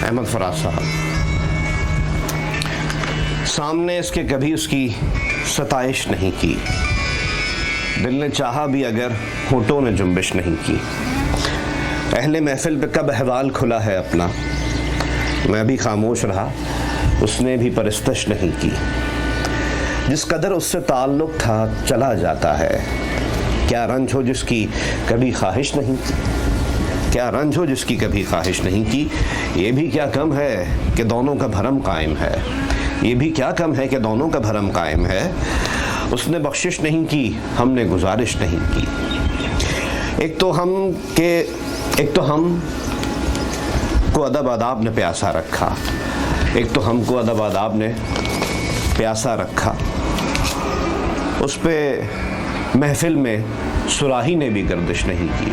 احمد فراز صاحب سامنے اس کے کبھی اس کی ستائش نہیں کی، دل نے چاہا بھی اگر ہونٹوں نے جنبش نہیں کی۔ اہل محفل پہ کب احوال کھلا ہے اپنا، میں بھی خاموش رہا، اس نے بھی پرستش نہیں کی۔ جس قدر اس سے تعلق تھا چلا جاتا ہے، کیا رنج ہو جس کی کبھی خواہش نہیں کی، کیا رنج ہو جس کی کبھی خواہش نہیں کی۔ یہ بھی کیا کم ہے کہ دونوں کا بھرم قائم ہے، یہ بھی کیا کم ہے کہ دونوں کا بھرم قائم ہے۔ اس نے بخشش نہیں کی، ہم نے گزارش نہیں کی۔ ایک تو ہم کو ادب آداب نے پیاسا رکھا، ایک تو ہم کو ادب آداب نے پیاسا رکھا، اس پہ محفل میں صراحی نے بھی گردش نہیں کی۔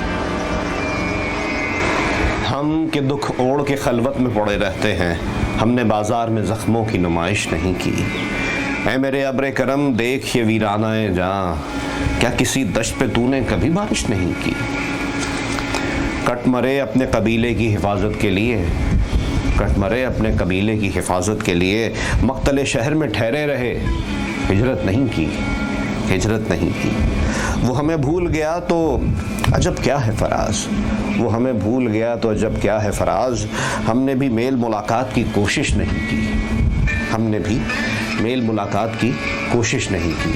ہم کے دکھ اوڑھ کے خلوت میں پڑے رہتے ہیں، ہم نے بازار میں زخموں کی نمائش نہیں کی۔ اے میرے ابر کرم دیکھ یہ ویرانہ جاں، کیا کسی دشت پہ تو نے کبھی بارش نہیں کی۔ کٹ مرے اپنے قبیلے کی حفاظت کے لیے، کٹ مرے اپنے قبیلے کی حفاظت کے لیے، مقتل شہر میں ٹھہرے رہے، ہجرت نہیں کی، ہجرت نہیں کی۔ وہ ہمیں بھول گیا تو عجب کیا ہے فراز، وہ ہمیں بھول گیا تو عجب کیا ہے فراز۔ ہم نے بھی میل ملاقات کی کوشش نہیں کی، ہم نے بھی میل ملاقات کی کوشش نہیں کی۔